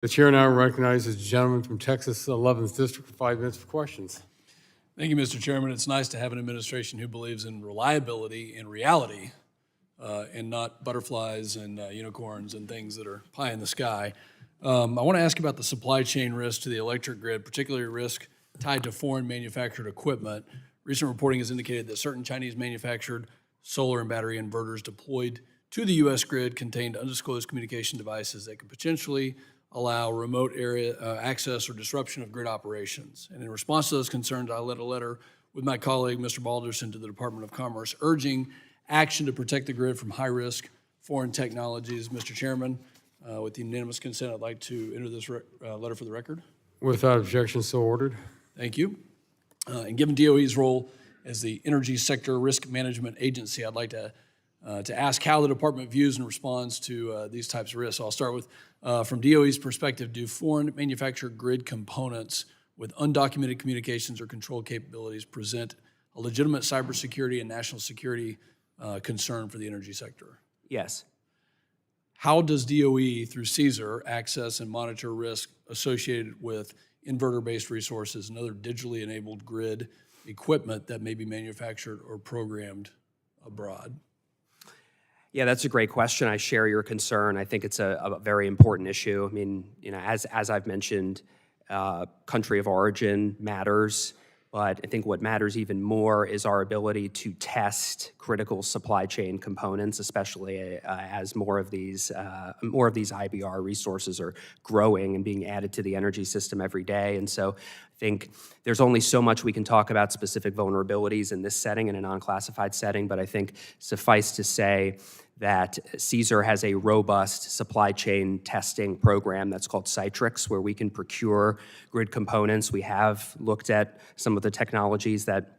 The chair now recognizes the gentleman from Texas 11th District for 5 minutes for questions. Thank you, Mr. Chairman. It's nice to have an administration who believes in reliability and reality and not butterflies and unicorns and things that are pie in the sky. I want to ask about the supply chain risk to the electric grid, particularly risk tied to foreign manufactured equipment. Recent reporting has indicated that certain Chinese manufactured solar and battery inverters deployed to the U.S. grid contained undisclosed communication devices that could potentially allow remote area access or disruption of grid operations. And in response to those concerns, I led a letter with my colleague, Mr. Balderson, to the Department of Commerce, urging action to protect the grid from high-risk foreign technologies. Mr. Chairman, with the unanimous consent, I'd like to enter this letter for the record. Without objection, so ordered. Thank you. And given DOE's role as the energy sector risk management agency, I'd like to ask how the department views and responds to these types of risks. I'll start with, from DOE's perspective, do foreign manufactured grid components with undocumented communications or control capabilities present a legitimate cybersecurity and national security concern for the energy sector? Yes. How does DOE, through CSER, access and monitor risk associated with inverter-based resources and other digitally enabled grid equipment that may be manufactured or programmed abroad? Yeah, that's a great question. I share your concern. I think it's a very important issue. I mean, as I've mentioned, country of origin matters, but I think what matters even more is our ability to test critical supply chain components, especially as more of these IBR resources are growing and being added to the energy system every day. And so I think there's only so much we can talk about specific vulnerabilities in this setting, in a non-classified setting, but I think suffice to say that CSER has a robust supply chain testing program that's called Citrix, where we can procure grid components. We have looked at some of the technologies that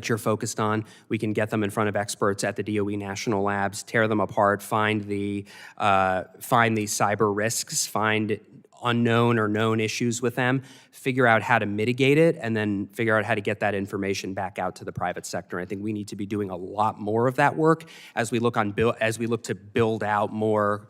you're focused on. We can get them in front of experts at the DOE national labs, tear them apart, find the cyber risks, find unknown or known issues with them, figure out how to mitigate it, and then figure out how to get that information back out to the private sector. I think we need to be doing a lot more of that work as we look to build out more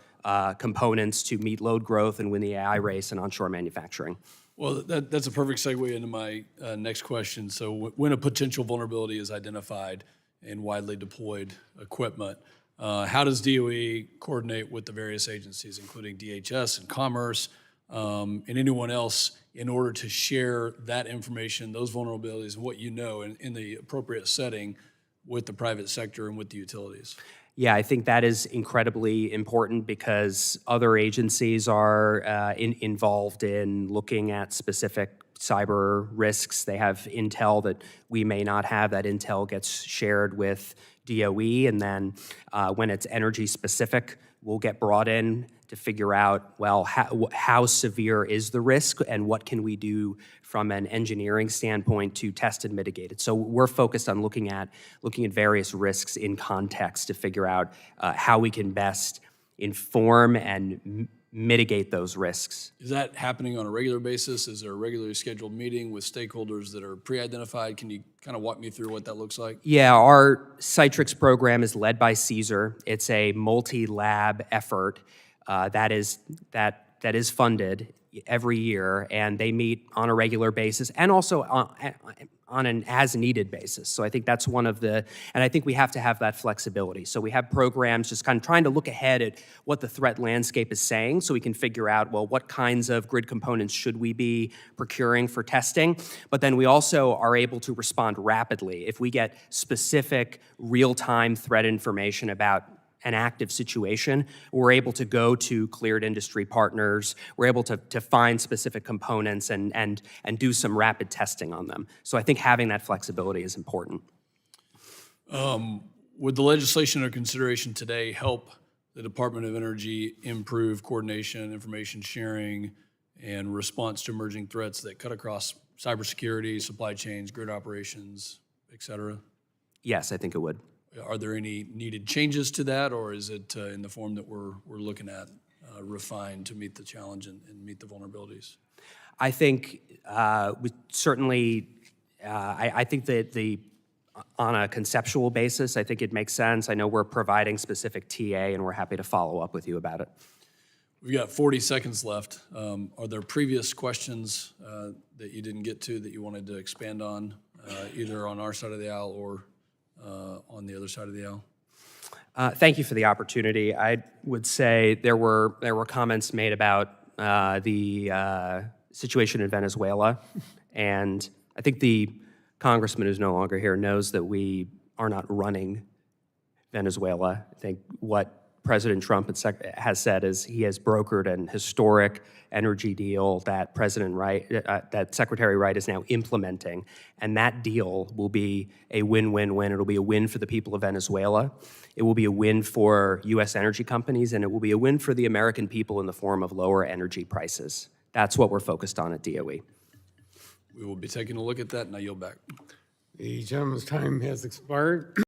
components to meet load growth and win the AI race in onshore manufacturing. Well, that's a perfect segue into my next question. So when a potential vulnerability is identified in widely deployed equipment, how does DOE coordinate with the various agencies, including DHS and Commerce, and anyone else, in order to share that information, those vulnerabilities, and what you know in the appropriate setting with the private sector and with the utilities? Yeah, I think that is incredibly important because other agencies are involved in looking at specific cyber risks. They have intel that we may not have. That intel gets shared with DOE, and then when it's energy specific, we'll get brought in to figure out, well, how severe is the risk and what can we do from an engineering standpoint to test and mitigate it. So we're focused on looking at various risks in context to figure out how we can best inform and mitigate those risks. Is that happening on a regular basis? Is there a regularly scheduled meeting with stakeholders that are pre-identified? Can you kind of walk me through what that looks like? Yeah, our Citrix program is led by CSER. It's a multi-lab effort that is funded every year, and they meet on a regular basis and also on an as-needed basis. So I think that's one of the, and I think we have to have that flexibility. So we have programs just kind of trying to look ahead at what the threat landscape is saying so we can figure out, well, what kinds of grid components should we be procuring for testing? But then we also are able to respond rapidly. If we get specific real-time threat information about an active situation, we're able to go to cleared industry partners. We're able to find specific components and do some rapid testing on them. So I think having that flexibility is important. Would the legislation under consideration today help the Department of Energy improve coordination, information sharing, and response to emerging threats that cut across cybersecurity, supply chains, grid operations, et cetera? Yes, I think it would. Are there any needed changes to that, or is it in the form that we're looking at, refined to meet the challenge and meet the vulnerabilities? I think we certainly, I think that on a conceptual basis, I think it makes sense. I know we're providing specific TA, and we're happy to follow up with you about it. We've got 40 seconds left. Are there previous questions that you didn't get to that you wanted to expand on, either on our side of the aisle or on the other side of the aisle? Thank you for the opportunity. I would say there were comments made about the situation in Venezuela, and I think the congressman who's no longer here knows that we are not running Venezuela. I think what President Trump has said is he has brokered an historic energy deal that that Secretary Wright is now implementing, and that deal will be a win-win-win. It'll be a win for the people of Venezuela. It will be a win for U.S. energy companies, and it will be a win for the American people in the form of lower energy prices. That's what we're focused on at DOE. We will be taking a look at that, and I yield back. The gentleman's time has expired.